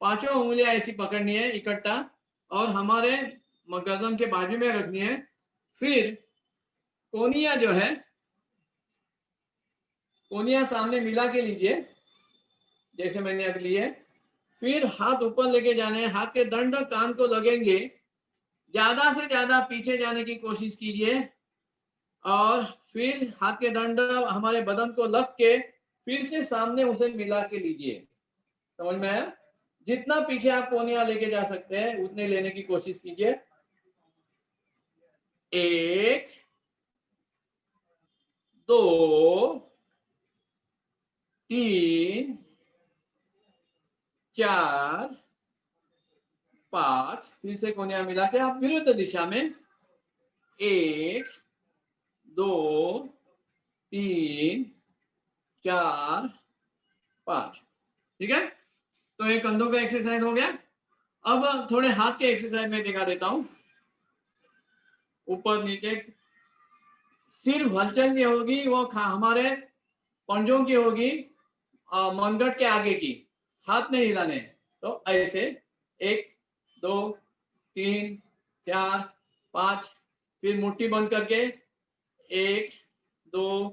5 उंगलियां ऐसी पकड़नी है इकट्ठा और हमारे गर्दन के बाजू में रखनी है। फिर कोनिया जो है, कोनिया सामने मिला के लीजिए जैसे मैंने अब लिए। फिर हाथ ऊपर लेके जाने, हाथ के दंड कान को लगेंगे। ज्यादा से ज्यादा पीछे जाने की कोशिश कीजिए और फिर हाथ के दंड हमारे बदन को लग के फिर से सामने उसे मिला के लीजिए। समझ में आया? जितना पीछे आप कोनिया लेके जा सकते हैं उतने लेने की कोशिश कीजिए। 1 2 3 4 5। फिर से कोनिया मिला के आप विरुद्ध दिशा में 1 2 3 4 5। ठीक है, तो ये कंधों का एक्सरसाइज हो गया। अब थोड़े हाथ के एक्सरसाइज में दिखा देता हूं। ऊपर नीचे, सिर्फ हलचल की होगी वो हमारे पंजों की होगी, मनगट के आगे की, हाथ नहीं हिलाने। तो ऐसे 1 2 3 4 5। फिर मुट्ठी बंद करके 1 2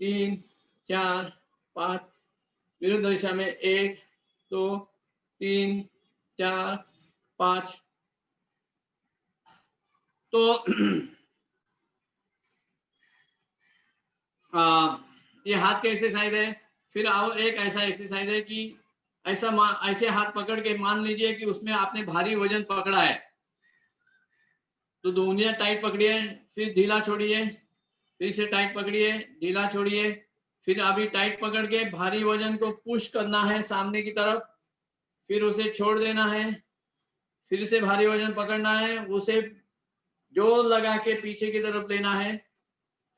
3 4 5। विरुद्ध दिशा में 1 2 3 4 5। तो ये हाथ का एक्सरसाइज है। फिर और एक ऐसा एक्सरसाइज है कि ऐसे हाथ पकड़ के मान लीजिए कि उसमें आपने भारी वजन पकड़ा है, तो 2 उंगलियां टाइट पकड़िए, फिर ढीला छोड़िए, फिर से टाइट पकड़िए, ढीला छोड़िए। फिर अभी टाइट पकड़ के भारी वजन को पुश करना है सामने की तरफ, फिर उसे छोड़ देना है। फिर से भारी वजन पकड़ना है, उसे जोर लगा के पीछे की तरफ लेना है,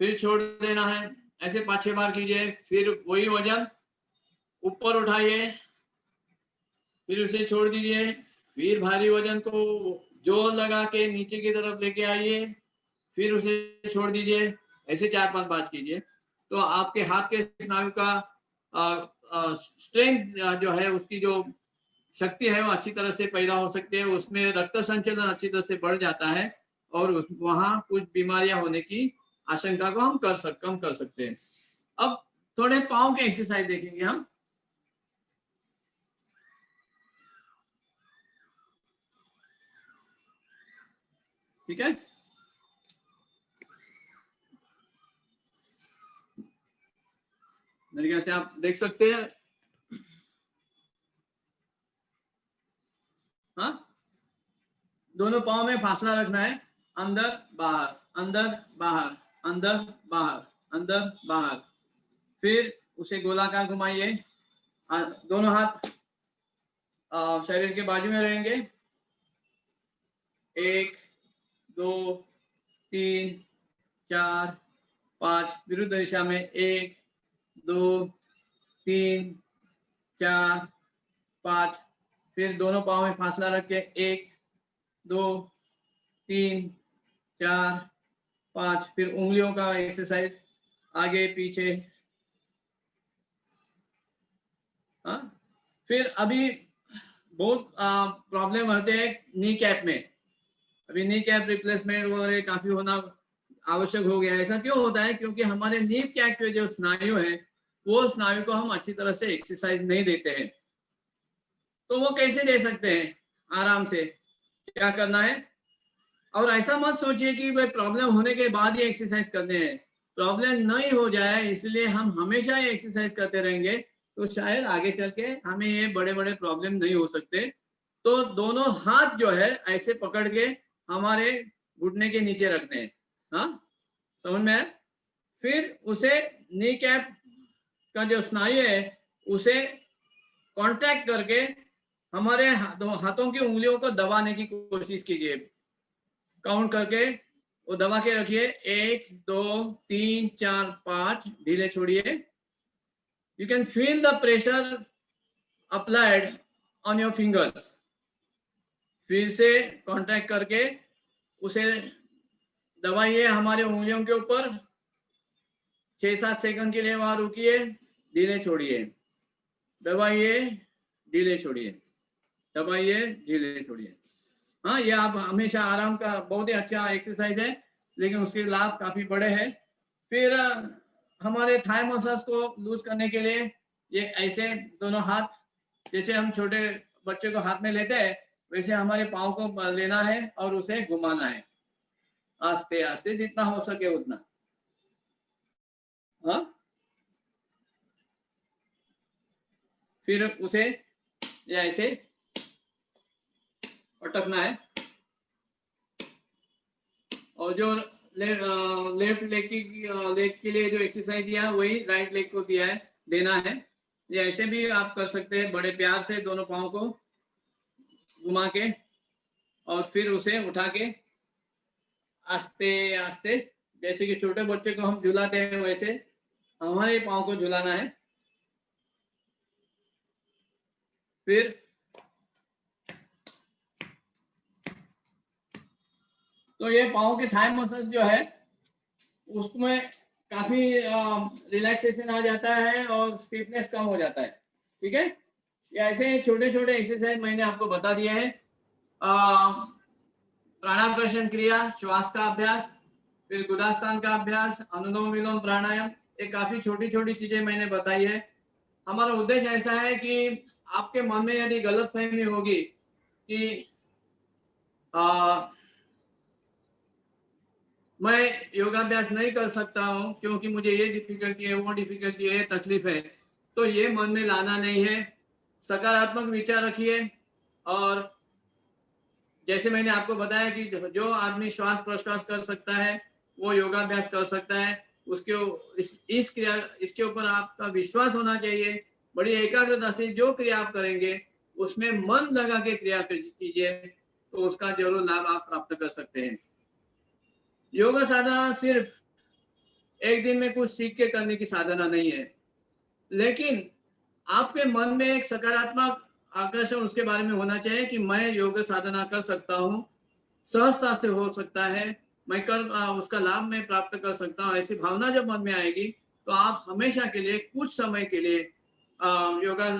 फिर छोड़ देना है। ऐसे 5-6 बार कीजिए। फिर वही वजन ऊपर उठाइए, फिर उसे छोड़ दीजिए। फिर भारी वजन को जोर लगा के नीचे की तरफ लेके आइए, फिर उसे छोड़ दीजिए। ऐसे 4-5 बार कीजिए तो आपके हाथ के स्नायु का स्ट्रेंथ जो है, उसकी जो शक्ति है वो अच्छी तरह से पैदा हो सकती है। उसमें रक्त संचलन अच्छी तरह से बढ़ जाता है और वहां कुछ बीमारियां होने की आशंका को हम कम कर सकते हैं। अब थोड़े पाँव के एक्सरसाइज देखेंगे हम। ठीक है, मेरे ख्याल से आप देख सकते हैं। दोनों पाँव में फासला रखना है, अंदर बाहर अंदर बाहर अंदर बाहर अंदर बाहर। फिर उसे गोलाकार घुमाइए, दोनों हाथ शरीर के बाजू में रहेंगे, 1 2 3 4 5, विरुद्ध दिशा में 1 2 3 4 5। फिर दोनों पाँव में फासला रख के 1 2 3 4 5। फिर उंगलियों का एक्सरसाइज, आगे पीछे। हाँ, फिर अभी बहुत प्रॉब्लम होते हैं नी कैप में। अभी नी कैप रिप्लेसमेंट वगैरह काफी होना आवश्यक हो गया है। ऐसा क्यों होता है? क्योंकि हमारे नी कैप के जो स्नायु है, वो स्नायु को हम अच्छी तरह से एक्सरसाइज नहीं देते हैं। तो वो कैसे दे सकते हैं? आराम से क्या करना है, और ऐसा मत सोचिए कि भाई प्रॉब्लम होने के बाद ही एक्सरसाइज करने हैं। प्रॉब्लम नहीं हो जाए इसलिए हम हमेशा ही एक्सरसाइज करते रहेंगे, तो शायद आगे चल के हमें ये बड़े बड़े प्रॉब्लम नहीं हो सकते। तो दोनों हाथ जो है ऐसे पकड़ के हमारे घुटने के नीचे रखने हैं। हाँ, समझ में आया? फिर उसे नी कैप का जो स्नायु है उसे कॉन्ट्रैक्ट करके हमारे हाथों की उंगलियों को दबाने की कोशिश कीजिए। काउंट करके वो दबा के रखिए, 1 2 3 4 5, ढीले छोड़िए। You can feel the pressure applied on your fingers. फिर से कॉन्ट्रैक्ट करके उसे दबाइए हमारे उंगलियों के ऊपर, 6-7 सेकंड के लिए वहां रुकिए, ढीले छोड़िए, दबाइए, ढीले छोड़िए, दबाइए, ढीले छोड़िए। हाँ, ये आप हमेशा आराम का बहुत ही अच्छा एक्सरसाइज है, लेकिन उसके लाभ काफी बड़े हैं। फिर हमारे थाई मसल्स को लूज करने के लिए ये ऐसे दोनों हाथ, जैसे हम छोटे बच्चे को हाथ में लेते हैं वैसे हमारे पाँव को लेना है और उसे घुमाना है, आस्ते आस्ते जितना हो सके उतना। हाँ, फिर उसे ऐसे पटकना है, और जो लेफ्ट लेग के लिए जो एक्सरसाइज दिया है वही राइट लेग को दिया है, देना है। ये ऐसे भी आप कर सकते हैं, बड़े प्यार से दोनों पाँव को घुमा के, और फिर उसे उठा के आस्ते आस्ते, जैसे कि छोटे बच्चे को हम झुलाते हैं वैसे हमारे पाँव को झुलाना है। फिर तो ये पाँव के थाई मसल्स जो है उसमें काफी रिलैक्सेशन आ जाता है और स्टिफनेस कम हो जाता है। ठीक है, ये ऐसे छोटे छोटे एक्सरसाइज मैंने आपको बता दिया है। प्राणाकर्षण क्रिया, श्वास का अभ्यास, फिर गुदास्थान का अभ्यास, अनुलोम विलोम प्राणायाम, ये काफी छोटी छोटी चीजें मैंने बताई है। हमारा उद्देश्य ऐसा है कि आपके मन में यदि गलतफहमी होगी कि मैं योगाभ्यास नहीं कर सकता हूँ क्योंकि मुझे ये डिफिकल्टी है, वो डिफिकल्टी है, तकलीफ है, तो ये मन में लाना नहीं है। सकारात्मक विचार रखिए, और जैसे मैंने आपको बताया कि जो आदमी श्वास प्रश्वास कर सकता है वो योगाभ्यास कर सकता है। उसके इस क्रिया, इसके ऊपर आपका विश्वास होना चाहिए। बड़ी एकाग्रता से जो क्रिया आप करेंगे उसमें मन लगा के क्रिया कीजिए, तो उसका जरूर लाभ आप प्राप्त कर सकते हैं। योग साधना सिर्फ एक दिन में कुछ सीख के करने की साधना नहीं है, लेकिन आपके मन में एक सकारात्मक आकर्षण उसके बारे में होना चाहिए कि मैं योग साधना कर सकता हूँ, सहजता से हो सकता है, मैं कर उसका लाभ मैं प्राप्त कर सकता हूँ। ऐसी भावना जब मन में आएगी तो आप हमेशा के लिए कुछ समय के लिए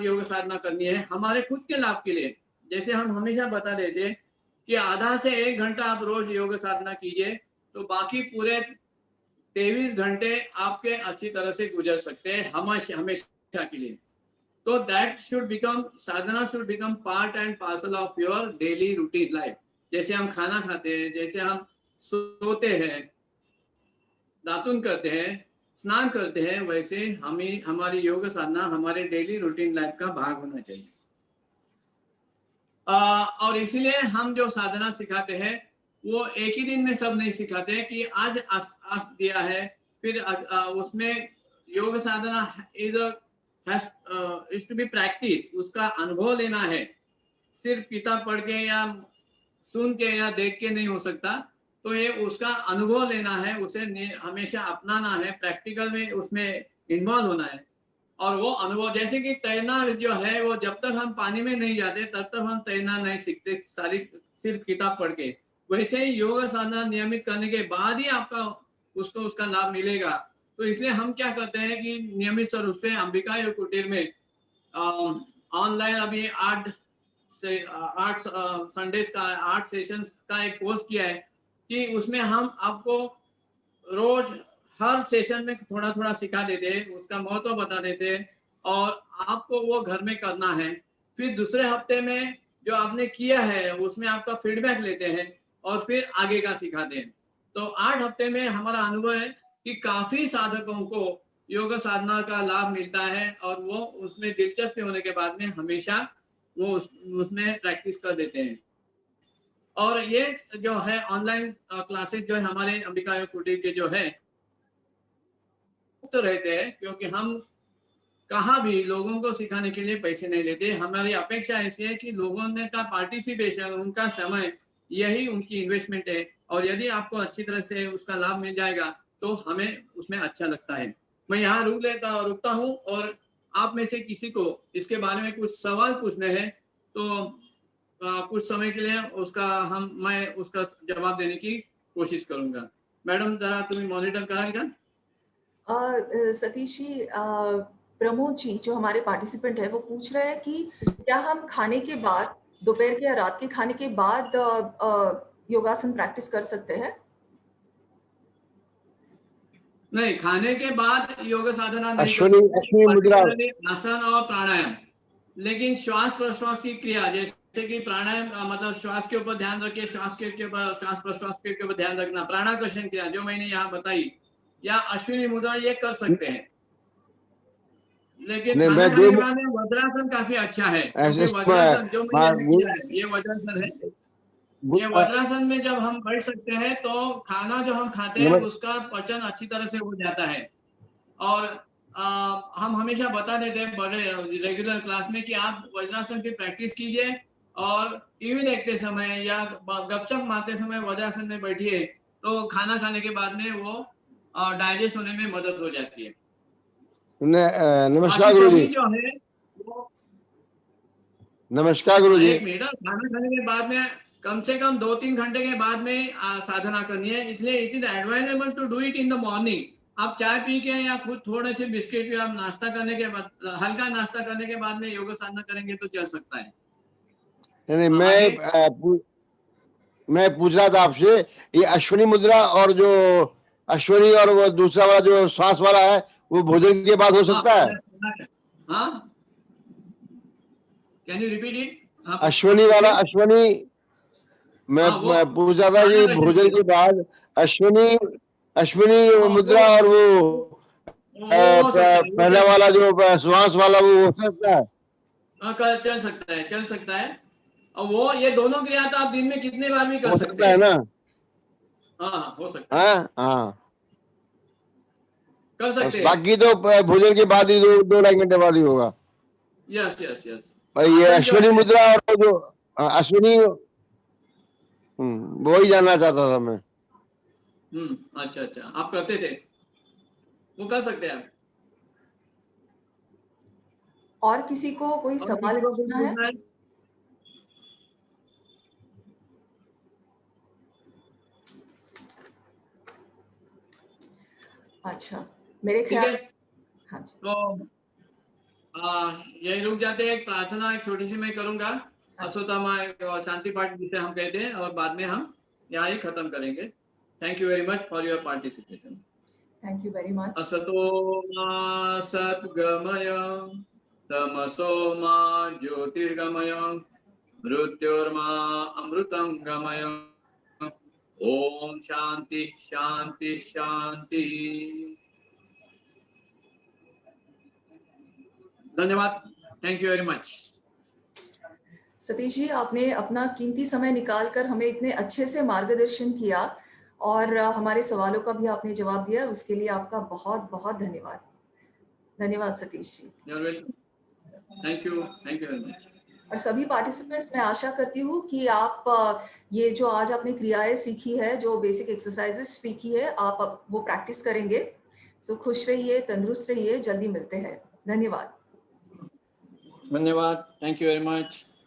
योग साधना करनी है हमारे खुद के लाभ के लिए। जैसे हम हमेशा बता देते कि आधा से 1 घंटा आप रोज योग साधना कीजिए, तो बाकी पूरे 23 घंटे आपके अच्छी तरह से गुजर सकते हैं हमेशा के लिए। तो that should become, Sadhana should become part and parcel of your daily routine life. जैसे हम खाना खाते हैं, जैसे हम सोते हैं, दातुन करते हैं, स्नान करते हैं, वैसे हमें हमारी योग साधना हमारे डेली रूटीन लाइफ का भाग होना चाहिए। और इसीलिए हम जो साधना सिखाते हैं वो एक ही दिन में सब नहीं सिखाते हैं कि आज आज दिया है, फिर उसमें योग साधना इज टू बी प्रैक्टिस, उसका अनुभव लेना है। सिर्फ किताब पढ़ के या सुन के या देख के नहीं हो सकता। तो ये उसका अनुभव लेना है, उसे हमेशा अपनाना है, प्रैक्टिकल में उसमें इन्वॉल्व होना है। और वो अनुभव, जैसे कि तैरना जो है वो जब तक हम पानी में नहीं जाते तब तक हम तैरना नहीं सीखते सारी सिर्फ किताब पढ़ के। वैसे ही योग साधना नियमित करने के बाद ही आपका उसको उसका लाभ मिलेगा। तो इसलिए हम क्या करते हैं कि नियमित रूप से अंबिका योग कुटीर में ऑनलाइन अभी 8 संडेज का 8 सेशंस का एक कोर्स किया है कि उसमें हम आपको रोज हर सेशन में थोड़ा थोड़ा सिखा देते हैं, उसका महत्व बता देते हैं और आपको वो घर में करना है। फिर दूसरे हफ्ते में जो आपने किया है उसमें आपका फीडबैक लेते हैं और फिर आगे का सिखाते हैं। तो 8 हफ्ते में हमारा अनुभव है कि काफी साधकों को योग साधना का लाभ मिलता है और वो उसमें दिलचस्पी होने के बाद में हमेशा वो उसमें प्रैक्टिस कर देते हैं। और ये जो है ऑनलाइन क्लासेस जो है हमारे अंबिका योग कुटीर के जो है मुक्त रहते हैं, क्योंकि हम कहाँ भी लोगों को सिखाने के लिए पैसे नहीं लेते। हमारी अपेक्षा ऐसी है कि लोगों ने का पार्टिसिपेशन, उनका समय, यही उनकी इन्वेस्टमेंट है। और यदि आपको अच्छी तरह से उसका लाभ मिल जाएगा तो हमें उसमें अच्छा लगता है। मैं यहाँ रुकता हूँ और आप में से किसी को इसके बारे में कुछ सवाल पूछने हैं तो कुछ समय के लिए मैं उसका जवाब देने की कोशिश करूंगा। मैडम जरा तुम्हें मॉनिटर कराएगा। सतीश जी, प्रमोद जी जो हमारे पार्टिसिपेंट है वो पूछ रहे हैं कि क्या हम खाने के बाद, दोपहर के या रात के खाने के बाद योगासन प्रैक्टिस कर सकते हैं? नहीं, खाने के बाद योग साधना नहीं कर अश्विनी सकते, मुद्रा, आसन और प्राणायाम। लेकिन श्वास प्रश्वास की क्रिया, जैसे कि प्राणायाम मतलब श्वास के ऊपर ध्यान रखिए, श्वास के ऊपर, श्वास प्रश्वास के ऊपर ध्यान रखना, प्राणाकर्षण क्रिया जो मैंने यहाँ बताई, या अश्विनी मुद्रा, ये कर सकते हैं। लेकिन खाना खाने के बाद में वज्रासन काफी अच्छा है, क्योंकि वज्रासन जो मैंने किया है ये वज्रासन है। ये वज्रासन में जब हम बैठ सकते हैं तो खाना जो हम खाते हैं उसका पचन अच्छी तरह से हो जाता है। और हम हमेशा बता देते हैं बड़े रेगुलर क्लास में कि आप वज्रासन की प्रैक्टिस कीजिए और टीवी देखते समय या गपशप मारते समय वज्रासन में बैठिए, तो खाना खाने के बाद में वो डाइजेस्ट होने में मदद हो जाती है। नमस्कार गुरु जी। जो है नमस्कार गुरु जी। एक मिनट, खाना खाने के बाद में कम से कम 2-3 घंटे के बाद में साधना करनी है, इसलिए it is advisable to do it in the morning. आप चाय पी के या खुद थोड़े से बिस्किट या नाश्ता करने के बाद, हल्का नाश्ता करने के बाद में योग साधना करेंगे तो चल सकता है। नहीं, मैं पूछ रहा था आपसे, ये अश्विनी मुद्रा और जो अश्विनी और वो दूसरा वाला जो श्वास वाला है वो भोजन के बाद हो सकता है? हाँ, can you repeat it? Ashwini वाला, अश्विनी मैं पूछ रहा था कि भोजन के बाद अश्विनी मुद्रा और वो पहला वाला जो श्वास वाला वो हो सकता है? चल सकता है। और वो ये दोनों क्रिया तो आप दिन में कितने बार भी कर सकते हैं ना? हाँ, हो सकता है। हाँ, कर सकते हैं। बाकी तो भोजन के बाद ही 2-2.5 घंटे बाद ही होगा। Yes yes yes. ये अश्विनी मुद्रा और जो अश्विनी, वही जानना चाहता था मैं। अच्छा अच्छा, आप करते थे, वो कर सकते हैं आप। और किसी को कोई सवाल पूछना है? अच्छा, मेरे ख्याल हाँ जी। तो यही रुक जाते हैं। एक प्रार्थना एक छोटी सी मैं करूंगा, अश्वत्थामा शांति पाठ जिसे हम कहते हैं, और बाद में हम यहाँ ही खत्म करेंगे। Thank you very much for your participation. Thank you very much. असतो मा सद्गमय तमसो मा ज्योतिर्गमय मृत्योर्मा अमृतं गमय। ओम शांति शांति शांति। धन्यवाद। Thank you very much. Satish ji, आपने अपना कीमती समय निकालकर हमें इतने अच्छे से मार्गदर्शन किया और हमारे सवालों का भी आपने जवाब दिया, उसके लिए आपका बहुत बहुत धन्यवाद। धन्यवाद Satish ji. You're welcome. Thank you very much. और सभी पार्टिसिपेंट्स, मैं आशा करती हूँ कि आप ये जो आज आपने क्रियाएं सीखी है, जो बेसिक एक्सरसाइजेस सीखी है, आप अब वो प्रैक्टिस करेंगे। सो खुश रहिए, तंदुरुस्त रहिए, जल्दी मिलते हैं। धन्यवाद। धन्यवाद। Thank you very much.